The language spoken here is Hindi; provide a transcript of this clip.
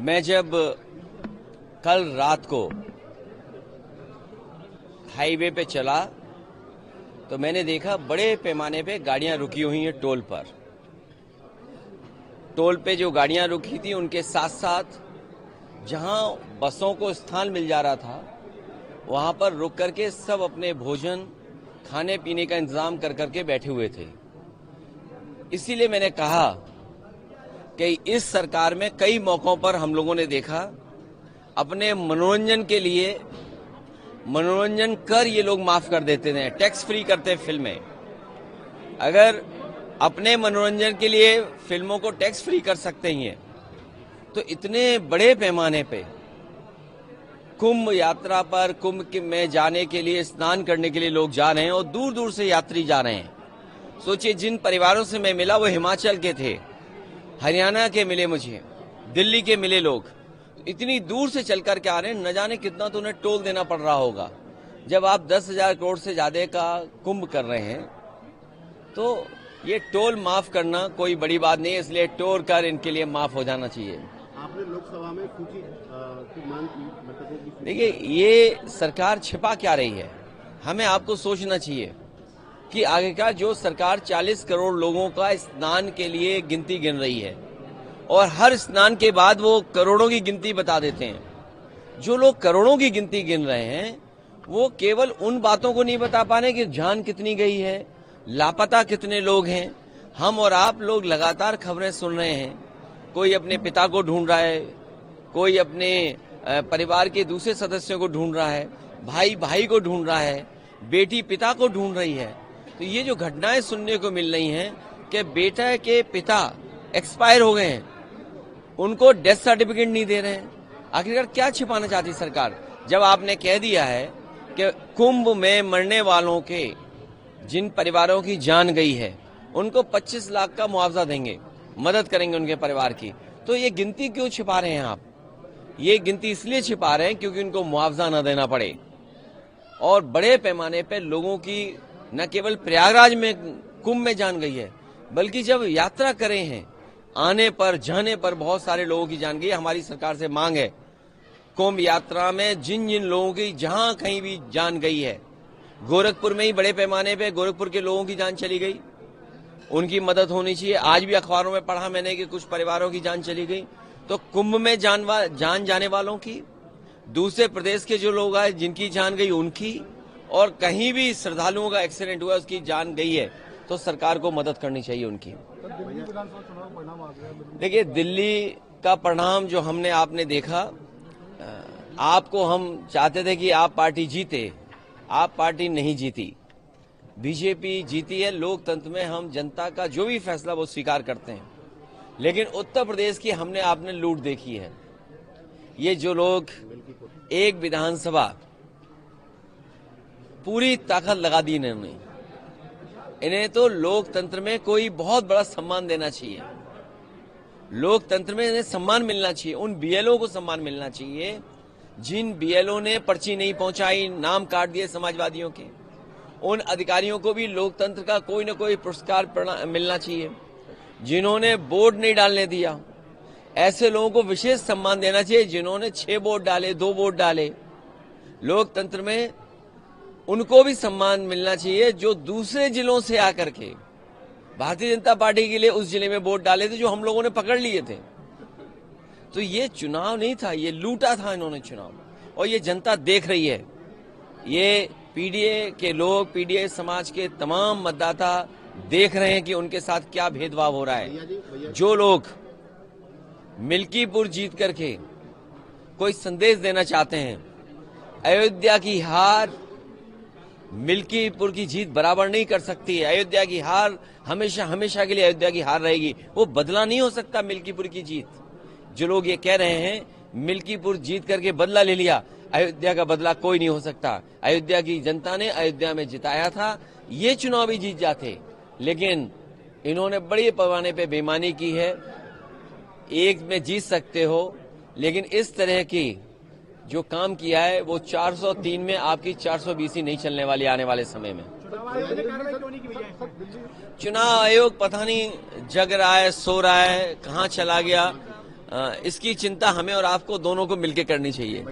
मैं जब कल रात को हाईवे पे चला तो मैंने देखा बड़े पैमाने पे गाड़ियां रुकी हुई हैं टोल पर। टोल पे जो गाड़ियां रुकी थी उनके साथ साथ जहां बसों को स्थान मिल जा रहा था वहां पर रुक करके सब अपने भोजन खाने पीने का इंतजाम कर करके बैठे हुए थे। इसीलिए मैंने कहा कि इस सरकार में कई मौकों पर हम लोगों ने देखा अपने मनोरंजन के लिए मनोरंजन कर ये लोग माफ कर देते थे, टैक्स फ्री करते फिल्में। अगर अपने मनोरंजन के लिए फिल्मों को टैक्स फ्री कर सकते ही हैं तो इतने बड़े पैमाने पे कुंभ यात्रा पर कुंभ में जाने के लिए स्नान करने के लिए लोग जा रहे हैं और दूर दूर से यात्री जा रहे हैं। सोचिए, जिन परिवारों से मैं मिला वो हिमाचल के थे, हरियाणा के मिले, मुझे दिल्ली के मिले। लोग इतनी दूर से चल कर के आ रहे हैं, न जाने कितना तो उन्हें टोल देना पड़ रहा होगा। जब आप 10,000 करोड़ से ज्यादा का कुंभ कर रहे हैं तो ये टोल माफ करना कोई बड़ी बात नहीं है, इसलिए टोल कर इनके लिए माफ हो जाना चाहिए। आपने लोकसभा में सूची की मांग की। देखिए, ये सरकार छिपा क्या रही है, हमें आपको सोचना चाहिए कि आखिरकार जो सरकार 40 करोड़ लोगों का स्नान के लिए गिनती गिन रही है और हर स्नान के बाद वो करोड़ों की गिनती बता देते हैं। जो लोग करोड़ों की गिनती गिन रहे हैं वो केवल उन बातों को नहीं बता पा रहे कि जान कितनी गई है, लापता कितने लोग हैं। हम और आप लोग लगातार खबरें सुन रहे हैं, कोई अपने पिता को ढूंढ रहा है, कोई अपने परिवार के दूसरे सदस्यों को ढूंढ रहा है, भाई भाई को ढूंढ रहा है, बेटी पिता को ढूंढ रही है। तो ये जो घटनाएं सुनने को मिल रही हैं कि बेटा के पिता एक्सपायर हो गए हैं, उनको डेथ सर्टिफिकेट नहीं दे रहे हैं, आखिरकार क्या छिपाना चाहती सरकार? जब आपने कह दिया है कि कुंभ में मरने वालों के जिन परिवारों की जान गई है उनको 25 लाख का मुआवजा देंगे, मदद करेंगे उनके परिवार की, तो ये गिनती क्यों छिपा रहे हैं आप? ये गिनती इसलिए छिपा रहे हैं क्योंकि उनको मुआवजा न देना पड़े। और बड़े पैमाने पे लोगों की न केवल प्रयागराज में कुंभ में जान गई है, बल्कि जब यात्रा करे हैं आने पर जाने पर बहुत सारे लोगों की जान गई है। हमारी सरकार से मांग है, कुंभ यात्रा में जिन जिन लोगों की जहां कहीं भी जान गई है, गोरखपुर में ही बड़े पैमाने पे गोरखपुर के लोगों की जान चली गई, उनकी मदद होनी चाहिए। आज भी अखबारों में पढ़ा मैंने कि कुछ परिवारों की जान चली गई। तो कुंभ में जान जाने वालों की, दूसरे प्रदेश के जो लोग आए जिनकी जान गई उनकी, और कहीं भी श्रद्धालुओं का एक्सीडेंट हुआ उसकी जान गई है तो सरकार को मदद करनी चाहिए उनकी। देखिए, दिल्ली का परिणाम जो हमने आपने देखा, आपको हम चाहते थे कि आप पार्टी जीते, आप पार्टी नहीं जीती, बीजेपी जीती है। लोकतंत्र में हम जनता का जो भी फैसला वो स्वीकार करते हैं, लेकिन उत्तर प्रदेश की हमने आपने लूट देखी है। ये जो लोग एक विधानसभा पूरी ताकत लगा दी इन्होंने, इन्हें तो लोकतंत्र में कोई बहुत बड़ा सम्मान देना चाहिए। लोकतंत्र में इन्हें सम्मान मिलना चाहिए, उन बीएलओ को सम्मान मिलना चाहिए जिन बीएलओ ने पर्ची नहीं पहुंचाई, नाम काट दिए समाजवादियों के। उन अधिकारियों को भी लोकतंत्र का कोई न कोई पुरस्कार मिलना चाहिए। जिन्होंने वोट नहीं डालने दिया, ऐसे लोगों को विशेष सम्मान देना चाहिए। जिन्होंने 6 वोट डाले, 2 वोट डाले, लोकतंत्र में उनको भी सम्मान मिलना चाहिए जो दूसरे जिलों से आकर के भारतीय जनता पार्टी के लिए उस जिले में वोट डाले थे जो हम लोगों ने पकड़ लिए थे। तो ये चुनाव नहीं था, ये लूटा था इन्होंने चुनाव, और ये जनता देख रही है। ये पीडीए के लोग, पीडीए समाज के तमाम मतदाता देख रहे हैं कि उनके साथ क्या भेदभाव हो रहा है। जो लोग मिल्कीपुर जीत करके कोई संदेश देना चाहते हैं, अयोध्या की हार मिल्कीपुर की जीत बराबर नहीं कर सकती है। अयोध्या की हार हमेशा हमेशा के लिए अयोध्या की हार रहेगी, वो बदला नहीं हो सकता मिल्कीपुर की जीत। जो लोग ये कह रहे हैं मिल्कीपुर जीत करके बदला ले लिया, अयोध्या का बदला कोई नहीं हो सकता। अयोध्या की जनता ने अयोध्या में जिताया था, ये चुनाव भी जीत जाते, लेकिन इन्होंने बड़े पैमाने पे बेईमानी की है। एक में जीत सकते हो, लेकिन इस तरह की जो काम किया है वो 403 में आपकी 420 ही नहीं चलने वाली आने वाले समय में। चुनाव आयोग पता नहीं जग रहा है, सो रहा है, कहाँ चला गया। इसकी चिंता हमें और आपको दोनों को मिलकर करनी चाहिए।